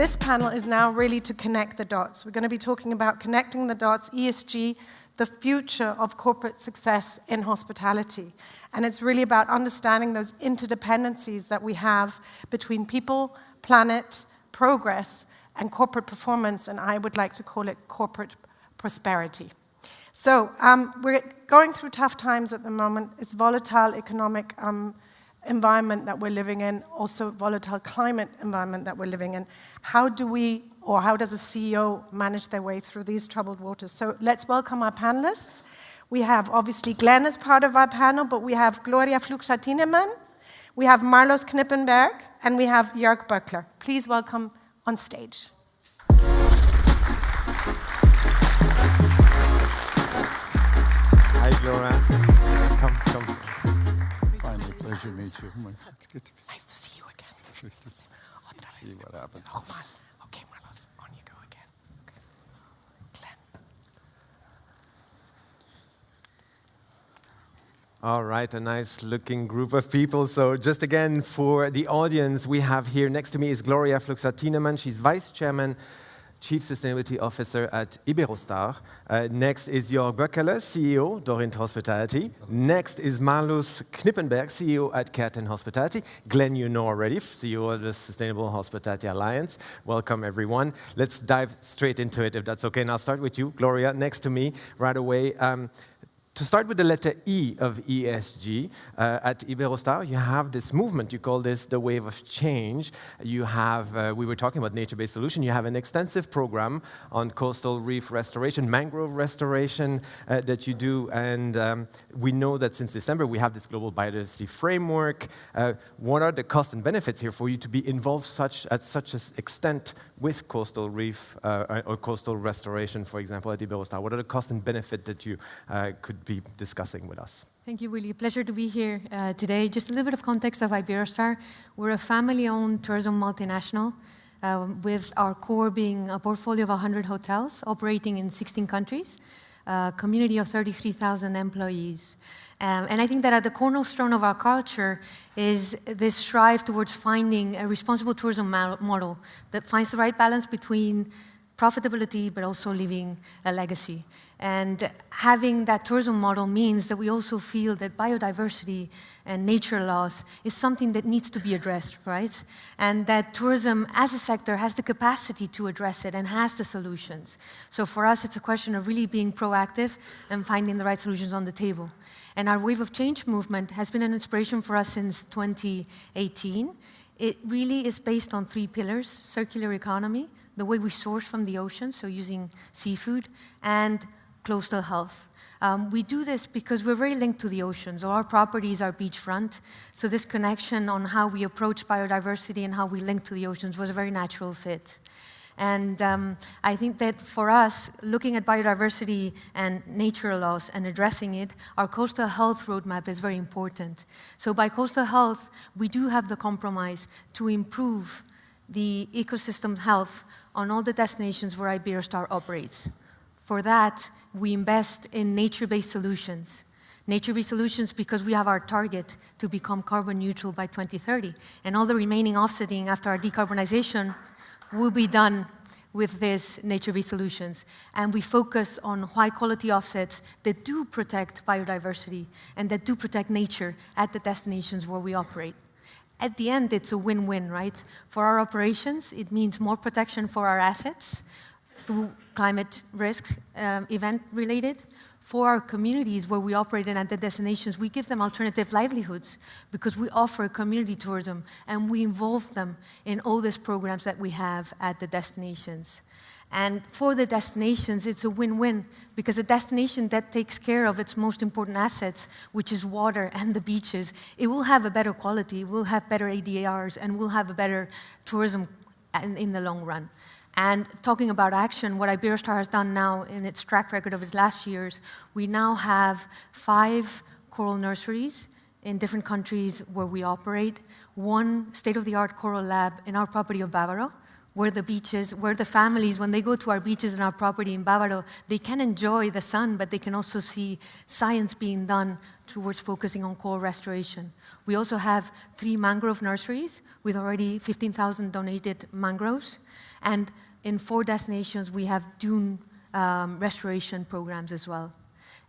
this panel is now really to connect the dots. We're going to be talking about connecting the dots, ESG, the future of corporate success in hospitality. And it's really about understanding those interdependencies that we have between people, planet, progress, and corporate performance, and I would like to call it corporate prosperity. So we're going through tough times at the moment. It's volatile economic environment that we're living in, also volatile climate environment that we're living in. How do we, or how does a CEO manage their way through these troubled waters? So let's welcome our panelists. We have obviously Glenn as part of our panel, but we have Gloria Flugscher-Tienemann, we have Marlos Knippenberg, and we have Jörg Böckler. Please welcome on stage. Hi, Gloria. Come. Finally, pleasure to meet you. It's good to be Nice to see you again. See what happened. Okay, Marlos, on you go again. Okay. Glenn. All right, a nice looking group of people. So just again, for the audience, we have here next to me is Gloria Flugscher-Tienemann. She's Vice Chairman, Chief Sustainability Officer at Iberostar. Next is Jörg Böckler, CEO, Dorint Hospitality. Next is Marlos Knippenberg, CEO at Curtin Hospitality. Glenn, you know already, CEO of the Sustainable Hospitality Alliance. Welcome, everyone. Let's dive straight into it, if that's okay. And I'll start with you, Gloria, next to me right away. To start with the letter E of ESG, at Iberostar, you have this movement. You call this the wave of change. You have, we were talking about nature-based solution. You have an extensive program on coastal reef restoration, mangrove restoration that you do. And we know that since December, we have this global biodiversity framework. What are the costs and benefits here for you to be involved at such an extent with coastal reef or coastal restoration, for example, at Iberostar? What are the costs and benefits that you could be discussing with us? Thank you, Willy. Pleasure to be here today. Just a little bit of context of Iberostar. We're a family-owned tourism multinational with our core being a portfolio of 100 hotels operating in 16 countries, a community of 33,000 employees. And I think that at the cornerstone of our culture is this strive towards finding a responsible tourism model that finds the right balance between profitability, but also leaving a legacy. And having that tourism model means that we also feel that biodiversity and nature loss is something that needs to be addressed, right? And that tourism as a sector has the capacity to address it and has the solutions. So for us, it's a question of really being proactive and finding the right solutions on the table. And our Wave of Change movement has been an inspiration for us since 2018. It really is based on 3 pillars: circular economy, the way we source from the ocean, so using seafood, and coastal health. We do this because we're very linked to the ocean, so our properties are beachfront, so this connection on how we approach biodiversity and how we link to the oceans was a very natural fit. And I think that for us, looking at biodiversity and nature loss and addressing it, our coastal health roadmap is very important. So by coastal health, we do have the compromise to improve the ecosystem health on all the destinations where Iberostar operates. For that, we invest in nature-based solutions. Nature-based solutions because we have our target to become carbon neutral by 2030. And all the remaining offsetting after our decarbonization will be done with these nature-based solutions. And we focus on high-quality offsets that do protect biodiversity and that do protect nature at the destinations where we operate. At the end, it's a win-win, right? For our operations, it means more protection for our assets through climate risks, event-related. For our communities where we operate and at the destinations, we give them alternative livelihoods because we offer community tourism and we involve them in all these programs that we have at the destinations. And for the destinations, it's a win-win because a destination that takes care of its most important assets, which is water and the beaches, it will have a better quality, it will have better ADRs, and will have a better tourism in the long run. And talking about action, what Iberostar has done now in its track record of its last years, we now have 5 coral nurseries in different countries where we operate, 1 state-of-the-art coral lab in our property of Bávaro, where the beaches, where the families, when they go to our beaches and our property in Bávaro, they can enjoy the sun, but they can also see science being done towards focusing on coral restoration. We also have 3 mangrove nurseries with already 15,000 donated mangroves. And in 4 destinations, we have dune restoration programs as well.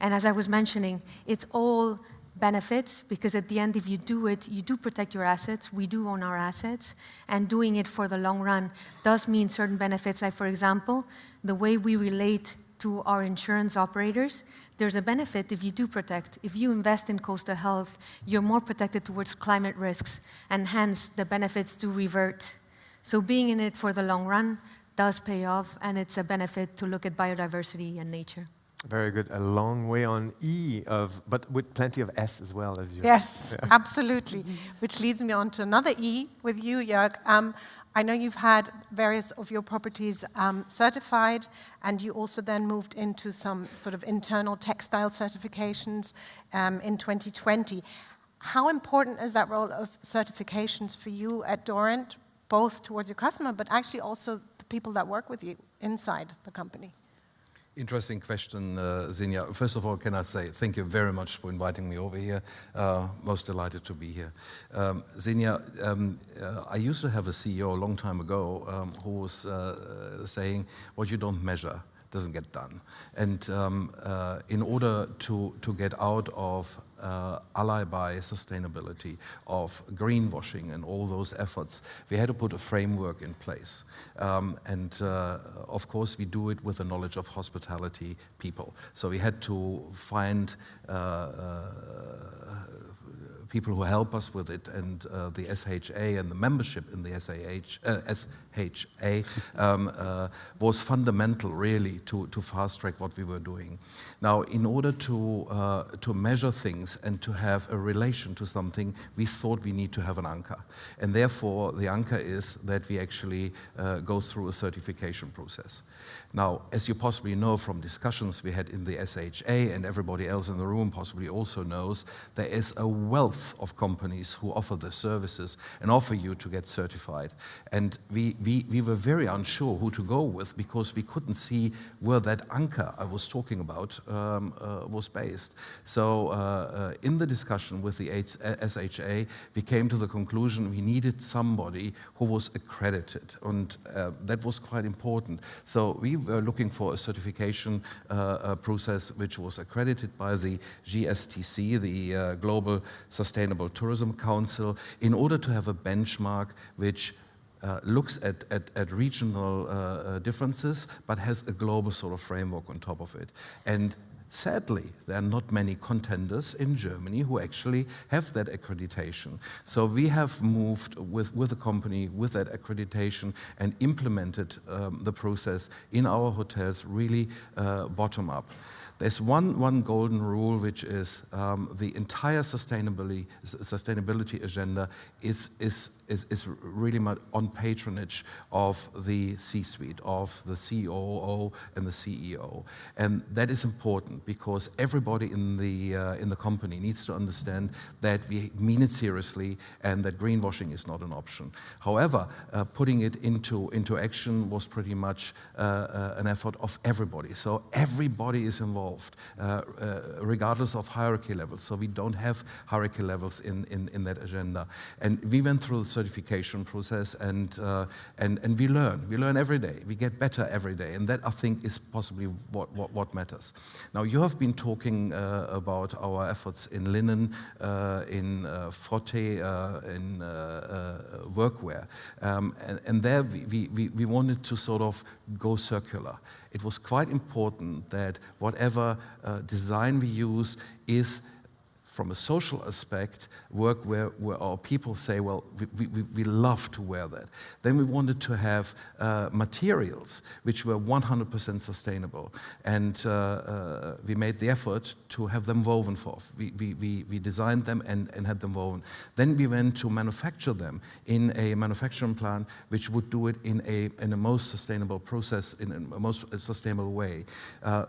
And as I was mentioning, it's all benefits, because at the end, if you do it, you do protect your assets. We do own our assets, and doing it for the long run does mean certain benefits. Like, for example, the way we relate to our insurance operators, there's a benefit if you do protect. If you invest in coastal health, you're more protected towards climate risks, and hence the benefits do revert. So being in it for the long run does pay off, and it's a benefit to look at biodiversity and nature. Very good. A long way on E, but with plenty of S as well. Yes, absolutely. Which leads me on to another E with you, Jörg. I know you've had various of your properties certified, and you also then moved into some sort of internal textile certifications in 2020. How important is that role of certifications for you at Dorrant, both towards your customer, but actually also the people that work with you inside the company? Interesting question, Xenia. First of all, can I say thank you very much for inviting me over here. Most delighted to be here. Xenia, I used to have a CEO a long time ago who was saying, what you don't measure doesn't get done. And in order to get out of ally sustainability, of greenwashing and all those efforts, we had to put a framework in place. Of course, we do it with the knowledge of hospitality people. So we had to find people who help us with it, and the SHA and the membership in the SHA was fundamental, really, to fast-track what we were doing. Now, in order to measure things and to have a relation to something, we thought we need to have an anchor. And therefore, the anchor is that we actually go through a certification process. Now, as you possibly know from discussions we had in the SHA, and everybody else in the room possibly also knows, there is a wealth of companies who offer the services and offer you to get certified. And we were very unsure who to go with, because we couldn't see where that anchor I was talking about was based. So in the discussion with the SHA, we came to the conclusion we needed somebody who was accredited, and that was quite important. So we were looking for a certification process which was accredited by the GSTC, the Global Sustainable Tourism Council, in order to have a benchmark which looks at regional differences, but has a global sort of framework on top of it. And sadly, there are not many contenders in Germany who actually have that accreditation. So we have moved with a company with that accreditation and implemented the process in our hotels, really bottom up. There's one golden rule, which is the entire sustainability agenda is really on patronage of the C-suite, of the COO and the CEO. And that is important, because everybody in the company needs to understand that we mean it seriously and that greenwashing is not an option. However, putting it into action was pretty much an effort of everybody. So everybody is involved. Regardless of hierarchy levels. So we don't have hierarchy levels in that agenda. And we went through the certification process, and we learn. We learn every day. We get better every day. And that, I think, is possibly what matters. Now, you have been talking about our efforts in linen, in frotte, in workwear. And there we wanted to sort of go circular. It was quite important that whatever design we use is, from a social aspect, work where our people say, well, we love to wear that. Then we wanted to have materials which were 100% sustainable. And we made the effort to have them woven for. We designed them and had them woven. Then we went to manufacture them in a manufacturing plant which would do it in a most sustainable process, in a most sustainable way.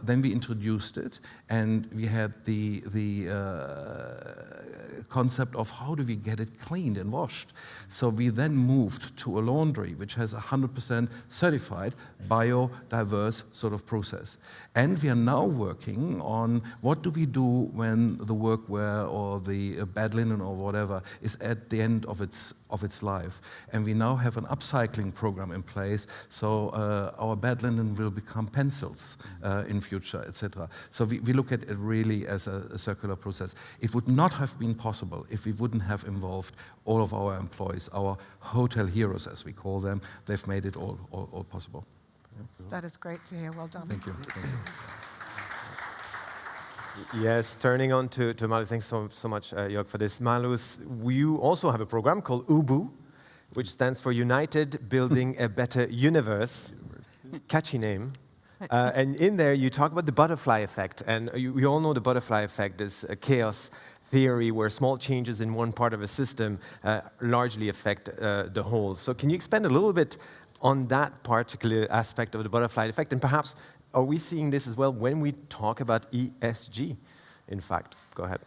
Then we introduced it, and we had the concept of how do we get it cleaned and washed. So we then moved to a laundry which has 100% certified biodiverse sort of process. And we are now working on what do we do when the workwear or the bed linen or whatever is at the end of its life. And we now have an upcycling program in place, so our bed linen will become pencils in future, etc. So we look at it really as a circular process. It would not have been possible if we wouldn't have involved all of our employees, our hotel heroes, as we call them. They've made it all possible. That is great to hear. Well done. Thank you. Thank you. Yes, turning on to Malus. Thanks so much, Jörg, for this. Malus, you also have a program called UBU, which stands for United Building a Better Universe. Catchy name. And in there, you talk about the butterfly effect. And we all know the butterfly effect is a chaos theory where small changes in one part of a system largely affect the whole. So can you expand a little bit on that particular aspect of the butterfly effect? And perhaps, are we seeing this as well when we talk about ESG, in fact? Go ahead.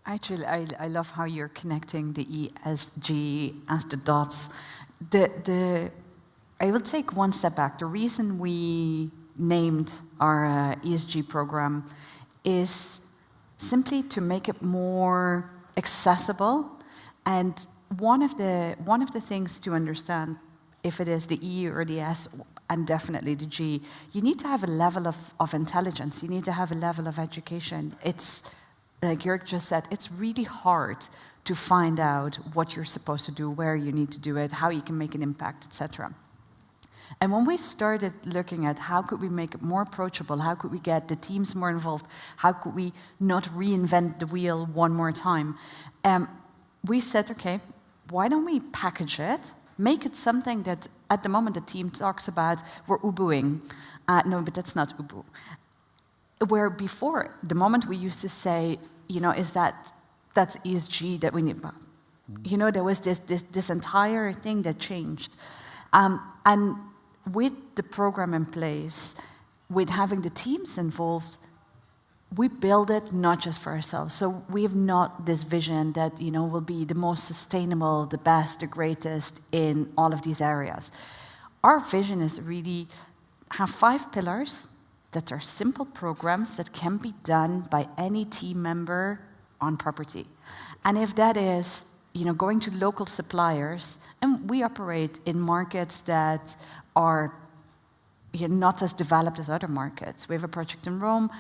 Actually, I love how you're connecting the ESG as the dots. I will take one step back. The reason we named our ESG program is simply to make it more accessible. And one of the things to understand, if it is the E or the S, and definitely the G, you need to have a level of intelligence. You need to have a level of education. It's, like Jörg just said, it's really hard to find out what you're supposed to do, where you need to do it, how you can make an impact, etc. And when we started looking at how could we make it more approachable, how could we get the teams more involved, how could we not reinvent the wheel one more time, we said, okay, why don't we package it, make it something that at the moment the team talks about, we're Ubuing. No, but that's not Ubu. Where before, the moment we used to say, you know, that's ESG that we need. You know, there was this entire thing that changed. And with the program in place, with having the teams involved, we build it not just for ourselves. So we have not this vision that, you know, will be the most sustainable, the best, the greatest in all of these areas. Our vision is really have 5 pillars that are simple programs that can be done by any team member on property. And if that is, you know, going to local suppliers, and we operate in markets that are, you know, not as developed as other markets. We have a project in Rome,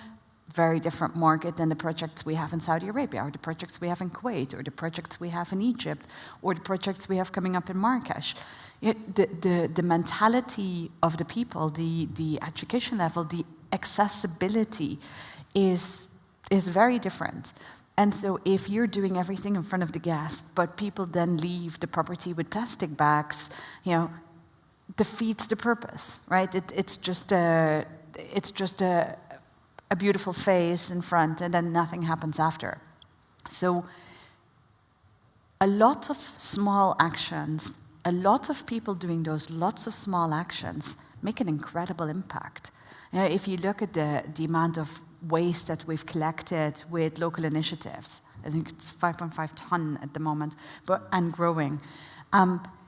very different market than the projects we have in Saudi Arabia, or the projects we have in Kuwait, or the projects we have in Egypt, or the projects we have coming up in Marrakesh. The mentality of the people, the education level, the accessibility is very different. And so if you're doing everything in front of the guest, but people then leave the property with plastic bags, you know, defeats the purpose, right? It's just a beautiful face in front, and then nothing happens after. So a lot of small actions, a lot of people doing those lots of small actions make an incredible impact. You know, if you look at the amount of waste that we've collected with local initiatives, I think it's 5.5 ton at the moment, and growing.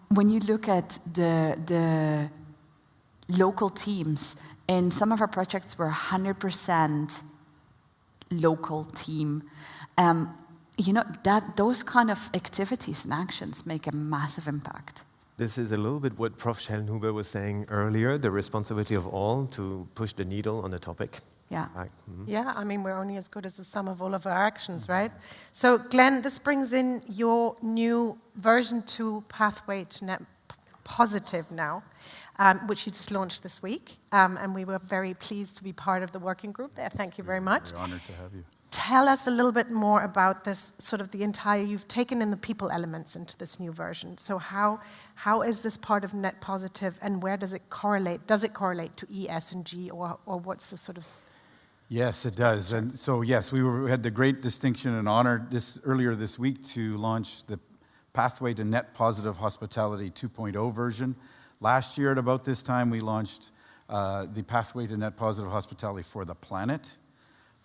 When you look at the local teams, in some of our projects we're 100% local team. You know, those kind of activities and actions make a massive impact. This is a little bit what Prof. Schellenhuber was saying earlier, the responsibility of all to push the needle on the topic. Yeah. Right. Mm-hmm. Yeah, I mean, we're only as good as the sum of all of our actions, right? So, Glenn, this brings in your new version 2 pathway to net positive now, which you just launched this week. And we were very pleased to be part of the working group there. Thank you very much. We're honored to have you. Tell us a little bit more about this, sort of the entire, you've taken in the people elements into this new version. So how is this part of net positive, and where does it correlate? Does it correlate to E, S, and G, or what's the sort of... Yes, it does. And so, yes, we had the great distinction and honor earlier this week to launch the Pathway to Net Positive Hospitality 2.0 version. Last year at about this time, we launched the Pathway to Net Positive Hospitality for the Planet.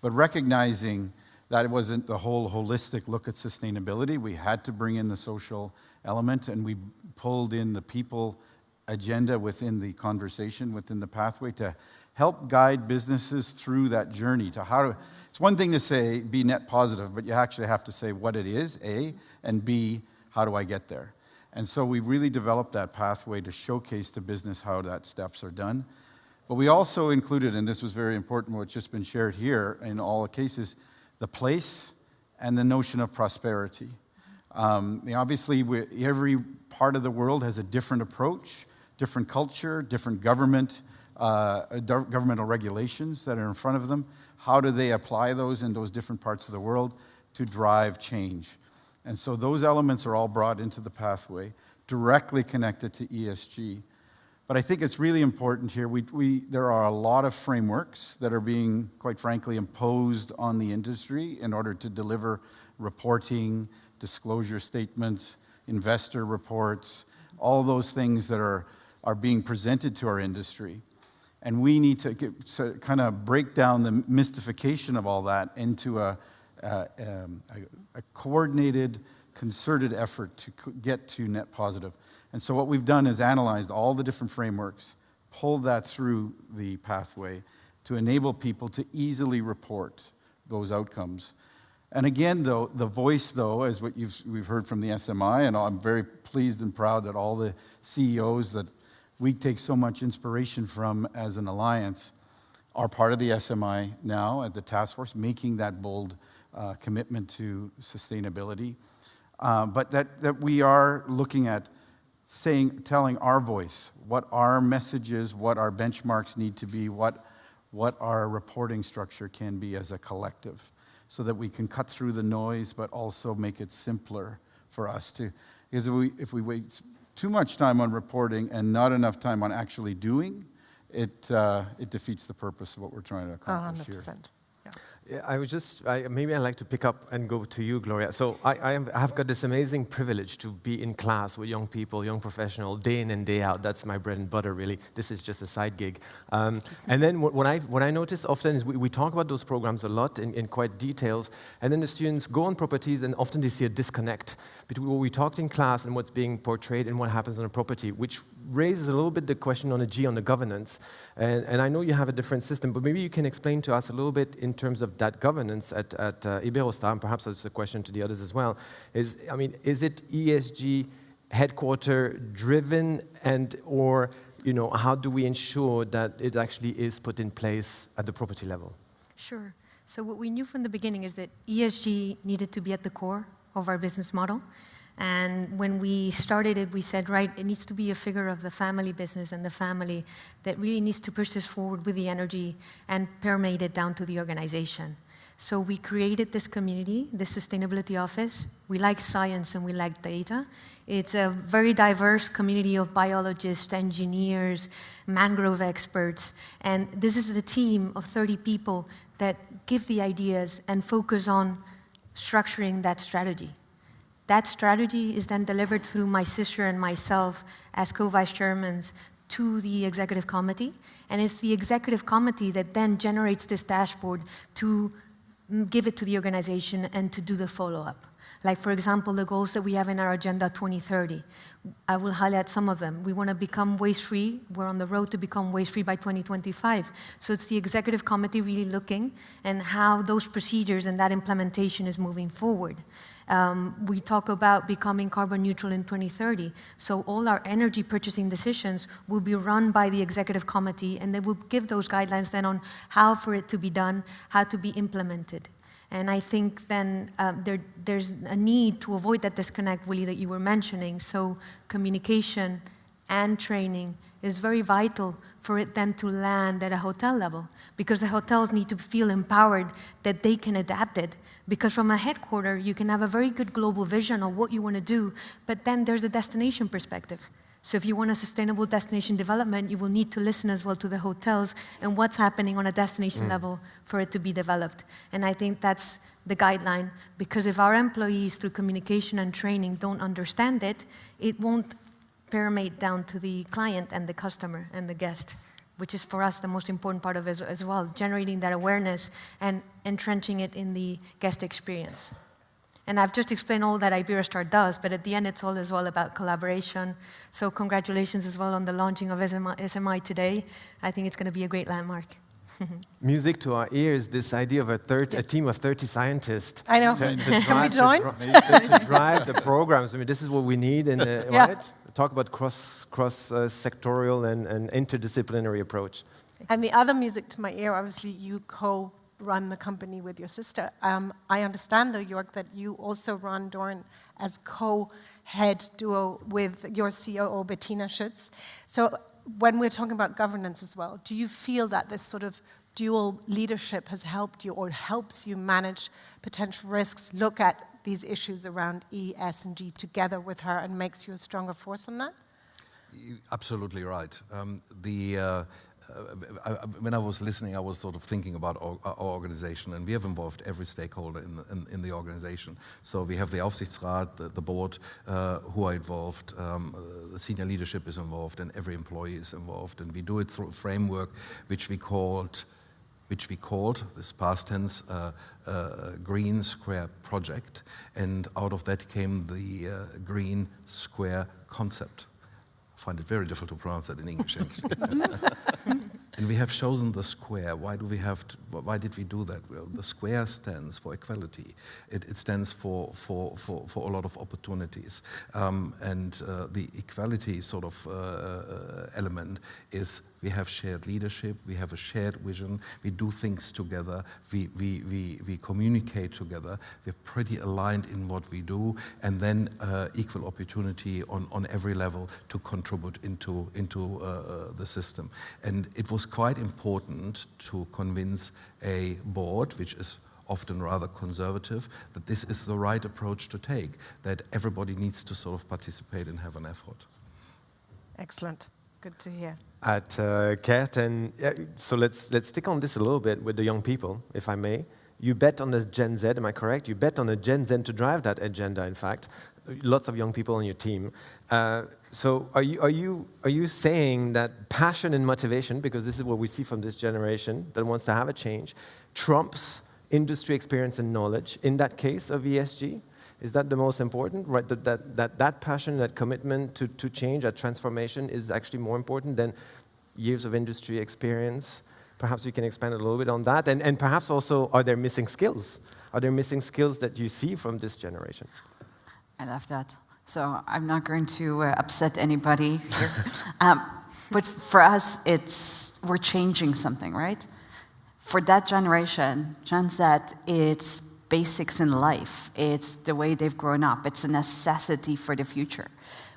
But recognizing that wasn't the whole holistic look at sustainability. We had to bring in the social element, and we pulled in the people agenda within the conversation, within the pathway, to help guide businesses through that journey to how to. It's one thing to say be net positive, but you actually have to say what it is, A, and B, how do I get there? And so we really developed that pathway to showcase to business how that steps are done. But we also included, and this was very important, what's just been shared here in all cases, the place and the notion of prosperity. Obviously, every part of the world has a different approach, different culture, different governmental regulations that are in front of them. How do they apply those in those different parts of the world to drive change? And so those elements are all brought into the pathway, directly connected to ESG. But I think it's really important here, there are a lot of frameworks that are being, quite frankly, imposed on the industry in order to deliver reporting, disclosure statements, investor reports, all those things that are being presented to our industry. And we need to kind of break down the mystification of all that into a coordinated, concerted effort to get to net positive. And so what we've done is analyzed all the different frameworks, pulled that through the pathway to enable people to easily report those outcomes. And again, though, the voice, though, as what we've heard from the SMI, and I'm very pleased and proud that all the CEOs that we take so much inspiration from as an alliance are part of the SMI now at the task force, making that bold commitment to sustainability. But that we are looking at telling our voice, what our message is, what our benchmarks need to be, what our reporting structure can be as a collective, so that we can cut through the noise, but also make it simpler for us to. Because if we wait too much time on reporting and not enough time on actually doing, it defeats the purpose of what we're trying to accomplish 100%. here. Yeah. Maybe I'd like to pick up and go to you, Gloria. So I have got this amazing privilege to be in class with young people, young professionals, day in and day out. That's my bread and butter, really. This is just a side gig. And then what I notice often is we talk about those programs a lot in quite details, and then the students go on properties and often they see a disconnect between what we talked in class and what's being portrayed and what happens on a property, which raises a little bit the question on the G, on the governance. And I know you have a different system, but maybe you can explain to us a little bit in terms of that governance at Iberostar, and perhaps that's a question to the others as well. Is it ESG headquarter driven, or how do we ensure that it actually is put in place at the property level? Sure. So what we knew from the beginning is that ESG needed to be at the core of our business model. And when we started it, we said, right, it needs to be a figure of the family business and the family that really needs to push this forward with the energy and permeate it down to the organization. So we created this community, this sustainability office. We like science and we like data. It's a very diverse community of biologists, engineers, mangrove experts. And this is the team of 30 people that give the ideas and focus on structuring that strategy. That strategy is then delivered through my sister and myself as co-vice chairmen to the executive committee. And it's the executive committee that then generates this dashboard to give it to the organization and to do the follow-up. Like, for example, the goals that we have in our Agenda 2030. I will highlight some of them. We want to become waste-free. We're on the road to become waste-free by 2025. So it's the executive committee really looking and how those procedures and that implementation is moving forward. We talk about becoming carbon neutral in 2030. So all our energy purchasing decisions will be run by the executive committee, and they will give those guidelines then on how for it to be done, how to be implemented. And I think then there's a need to avoid that disconnect, Willie, that you were mentioning. So communication and training is very vital for it then to land at a hotel level, because the hotels need to feel empowered that they can adapt it. Because from a headquarter, you can have a very good global vision of what you want to do, but then there's a destination perspective. So if you want a sustainable destination development, you will need to listen as well to the hotels and what's happening on a destination level for it to be developed. And I think that's the guideline, because if our employees through communication and training don't understand it, it won't permeate down to the client and the customer and the guest which is for us the most important part of it as well, generating that awareness and entrenching it in the guest experience. And I've just explained all that Iberostar does, but at the end it's all as well about collaboration. So congratulations as well on the launching of SMI today. I think it's going to be a great landmark. Music to our ears, this idea of a team of 30 scientists. I know. Can we join? To drive the programs. I mean, this is what we need, in right? Talk about cross-sectorial and interdisciplinary approach. And the other music to my ear, obviously, you co-run the company with your sister. I understand, though, Jörg, that you also run Dorn as co-head duo with your COO, Bettina Schütz. So when we're talking about governance as well, do you feel that this sort of dual leadership has helped you or helps you manage potential risks, look at these issues around E, S, and G together with her and makes you a stronger force on that? You're absolutely right. When I was listening, I was sort of thinking about our organization, and we have involved every stakeholder in the organization. So we have the Aufsichtsrat, the board, who are involved, the senior leadership is involved, and every employee is involved. And we do it through a framework which we called, this past tense, Green Square Project. And out of that came the Green Square concept. I find it very difficult to pronounce that in English. And we have chosen the square. Why did we do that? Well, the square stands for equality. It stands for a lot of opportunities. And the equality sort of element is we have shared leadership, we have a shared vision, we do things together, we communicate together, we're pretty aligned in what we do, and then equal opportunity on every level to contribute into the system. And it was quite important to convince a board, which is often rather conservative, that this is the right approach to take, that everybody needs to sort of participate and have an effort. Excellent. Good to hear. At Kert, and so let's stick on this a little bit with the young people, if I may. You bet on this Gen Z, am I correct? You bet on a Gen Z to drive that agenda, in fact. Lots of young people on your team. So are you saying that passion and motivation, because this is what we see from this generation that wants to have a change, trumps industry experience and knowledge in that case of ESG? Is that the most important? Right, that passion, that commitment to change, that transformation is actually more important than years of industry experience? Perhaps you can expand a little bit on that. And perhaps also, are there missing skills? Are there missing skills that you see from this generation? I love that. So I'm not going to upset anybody here. But for us, we're changing something, right? For that generation, Gen Z, it's basics in life. It's the way they've grown up. It's a necessity for the future.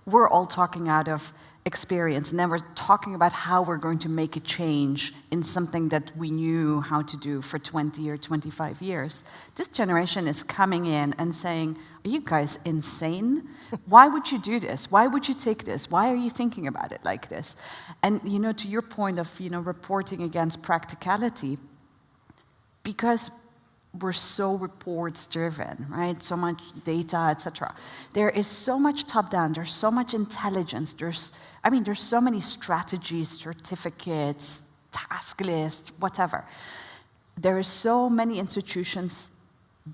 We're all talking out of experience, and then we're talking about how we're going to make a change in something that we knew how to do for 20 or 25 years. This generation is coming in and saying, are you guys insane? Why would you do this? Why would you take this? Why are you thinking about it like this? And, to your point of, reporting against practicality, because we're so reports driven, right? So much data, etc. There is so much top down, there's so much intelligence, there's so many strategies, certificates, task lists, whatever. There is so many institutions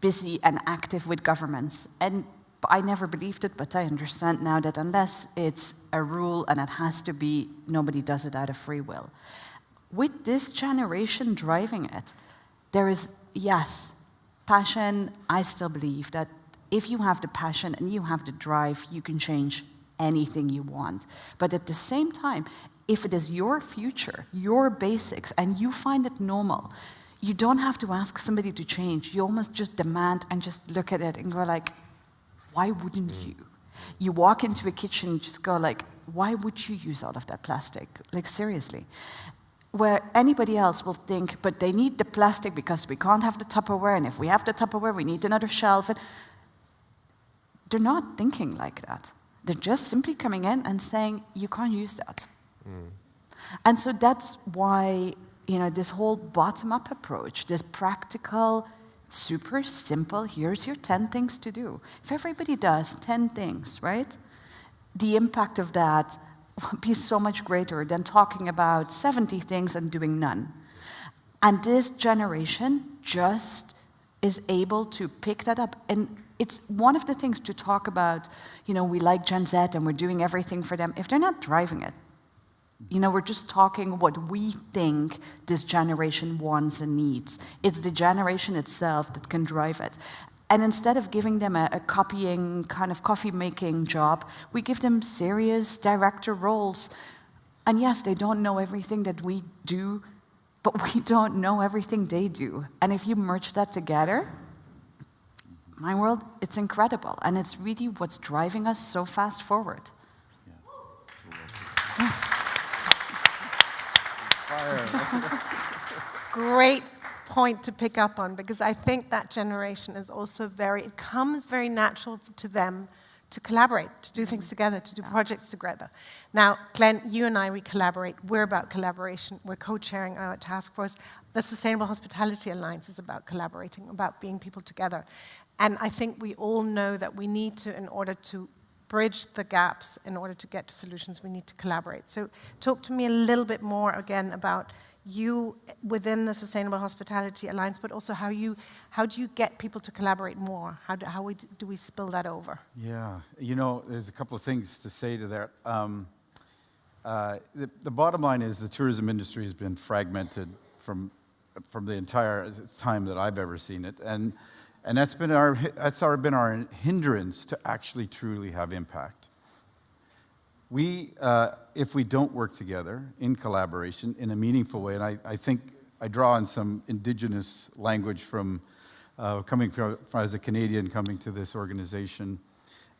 busy and active with governments. And I never believed it, but I understand now that unless it's a rule and it has to be, nobody does it out of free will. With this generation driving it, there is, yes, passion. I still believe that if you have the passion and you have the drive, you can change anything you want. But at the same time, if it is your future, your basics, and you find it normal, you don't have to ask somebody to change. You almost just demand and just look at it and go like, why wouldn't you? You walk into a kitchen and just go like, why would you use all of that plastic? Like, seriously. Where anybody else will think, but they need the plastic because we can't have the Tupperware, and if we have the Tupperware, we need another shelf. And they're not thinking like that. They're just simply coming in and saying, you can't use that. And so that's why, this whole bottom-up approach, this practical, super simple, here's your 10 things to do. If everybody does 10 things, right, the impact of that would be so much greater than talking about 70 things and doing none. And this generation just is able to pick that up. And it's one of the things to talk about, we like Gen Z and we're doing everything for them. If they're not driving it, we're just talking what we think this generation wants and needs. It's the generation itself that can drive it. And instead of giving them a copying, kind of coffee-making job, we give them serious director roles. And yes, they don't know everything that we do, but we don't know everything they do. And if you merge that together, my world, it's incredible. And it's really what's driving us so fast forward. Great point to pick up on, because I think that generation is also it comes very natural to them to collaborate, to do things together, to do projects together. Now, Glenn, you and I, we collaborate. We're about collaboration. We're co-chairing our task force. The Sustainable Hospitality Alliance is about collaborating, about being people together. And I think we all know that we need to, in order to bridge the gaps, in order to get to solutions, we need to collaborate. So talk to me a little bit more, again, about you within the Sustainable Hospitality Alliance, but also how do you get people to collaborate more? How do we spill that over? Yeah, there's a couple of things to say to that. The bottom line is the tourism industry has been fragmented from the entire time that I've ever seen it, and that's been our hindrance to actually truly have impact. If we don't work together in collaboration in a meaningful way, and I think I draw on some indigenous language from as a Canadian coming to this organization,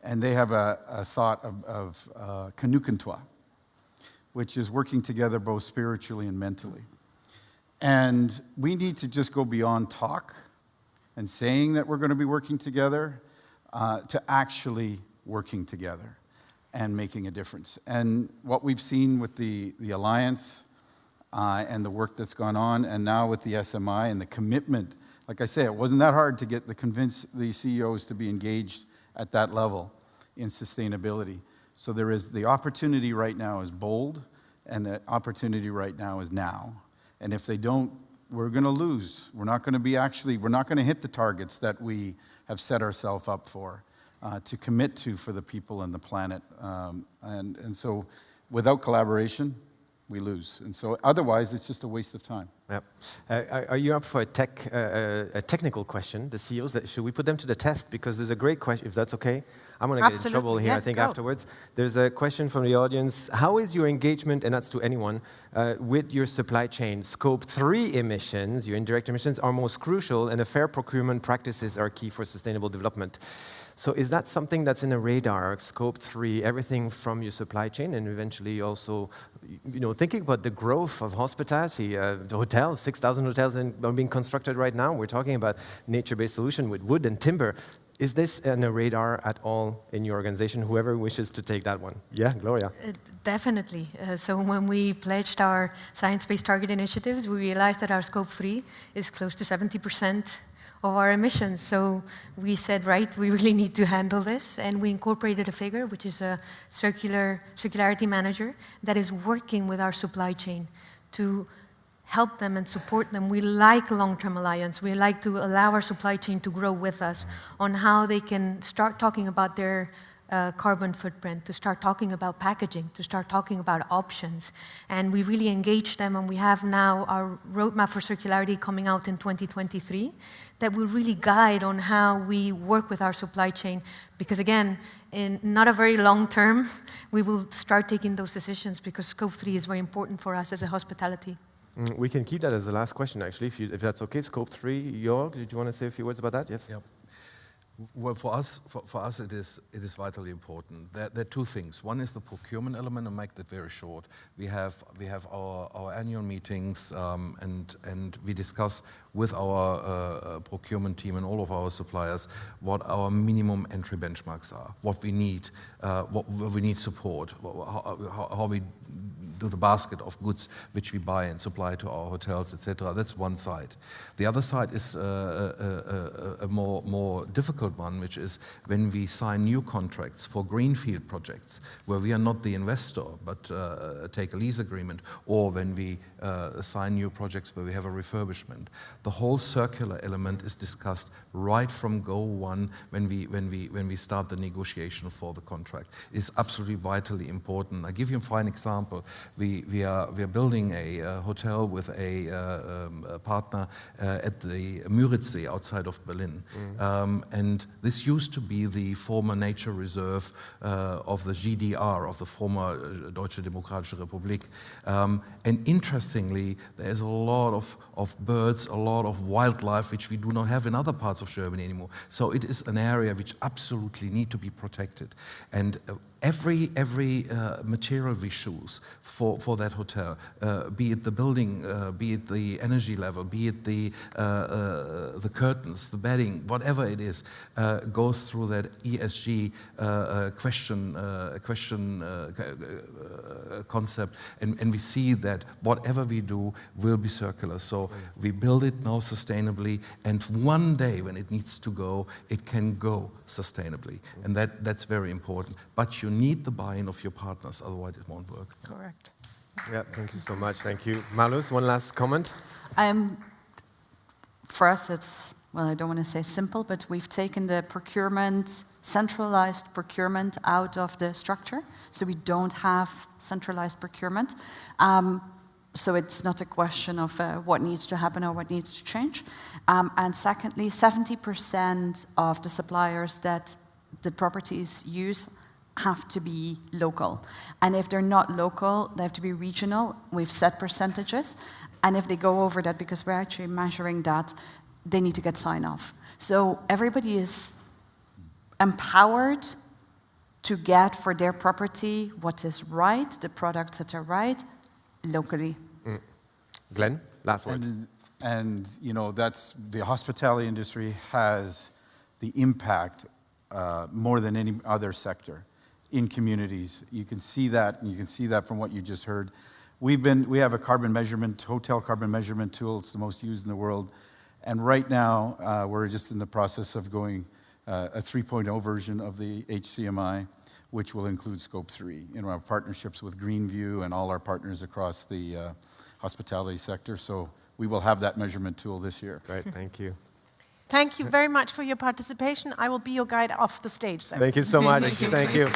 and they have a thought of Kanukantwa, which is working together both spiritually and mentally. And we need to just go beyond talk and saying that we're going to be working together to actually working together and making a difference. And what we've seen with the Alliance and the work that's gone on, and now with the SMI and the commitment, like I say, it wasn't that hard to convince the CEOs to be engaged at that level in sustainability. So there is the opportunity right now is bold, and the opportunity right now is now. And if they don't, we're going to lose. We're not going to hit the targets that we have set ourselves up for. To commit to for the people and the planet. And so without collaboration, we lose. And so otherwise, it's just a waste of time. Yep. Are you up for a technical question, the CEOs? Should we put them to the test? Because there's a great question, if that's okay. I'm going to get in trouble here, yes, I think, afterwards. There's a question from the audience. How is your engagement, and that's to anyone, with your supply chain? Scope 3 emissions, your indirect emissions, are most crucial, and fair procurement practices are key for sustainable development. So is that something that's in a radar, Scope 3, everything from your supply chain, and eventually also, thinking about the growth of hospitality, the hotels, 6,000 hotels are being constructed right now. We're talking about nature-based solution with wood and timber. Is this on a radar at all in your organization, whoever wishes to take that one? Yeah, Gloria. Definitely. So when we pledged our science-based target initiatives, we realized that our Scope 3 is close to 70% of our emissions. So we said, right, we really need to handle this, and we incorporated a figure, which is a circularity manager, that is working with our supply chain to help them and support them. We like long-term alliance. We like to allow our supply chain to grow with us on how they can start talking about their carbon footprint, to start talking about packaging, to start talking about options. And we really engage them, and we have now our roadmap for circularity coming out in 2023 that will really guide on how we work with our supply chain. Because again, in not a very long term, we will start taking those decisions because Scope 3 is very important for us as a hospitality. We can keep that as the last question, actually, if that's okay. Scope 3, Jörg, did you want to say a few words about that? Yes? Yep. Well, for us, it is vitally important. There are two things. One is the procurement element, and make that very short. We have our annual meetings, and we discuss with our procurement team and all of our suppliers what our minimum entry benchmarks are, what we need support, how we the basket of goods which we buy and supply to our hotels, etc. That's one side. The other side is a more difficult one, which is when we sign new contracts for greenfield projects, where we are not the investor, but take a lease agreement, or when we sign new projects where we have a refurbishment. The whole circular element is discussed right from go one when we start the negotiation for the contract. It is absolutely vitally important. I give you a fine example. We are building a hotel with a partner at the Müritzsee outside of Berlin. And this used to be the former nature reserve of the GDR, of the former Deutsche Demokratische Republik. And interestingly, there's a lot of birds, a lot of wildlife which we do not have in other parts of Germany anymore. So it is an area which absolutely need to be protected. And every material we choose for that hotel, be it the building, be it the energy level, be it the curtains, the bedding, whatever it is, goes through that ESG concept, and we see that whatever we do will be circular. So we build it now sustainably, and one day when it needs to go, it can go sustainably, and that's very important. But you need the buy-in of your partners, otherwise it won't work. Correct. Yeah, thank you so much. Thank you. Malus, one last comment? For us, it's, well, I don't want to say simple, but we've taken the procurement, centralized procurement out of the structure. So we don't have centralized procurement. So it's not a question of what needs to happen or what needs to change. And secondly, 70% of the suppliers that the properties use have to be local. And if they're not local, they have to be regional. We've set percentages. And if they go over that, because we're actually measuring that, they need to get sign-off. So everybody is empowered to get for their property what is right, the products that are right, locally. Glenn, last word. And you know, that's the hospitality industry has the impact more than any other sector in communities. You can see that, and you can see that from what you just heard. We have a carbon measurement, hotel carbon measurement tool. It's the most used in the world. And right now, we're just in the process of going a 3.0 version of the HCMI, which will include Scope 3 in our partnerships with Greenview and all our partners across the hospitality sector. So we will have that measurement tool this year. Great, thank you. Thank you very much for your participation. I will be your guide off the stage then. Thank you so much. Thank you.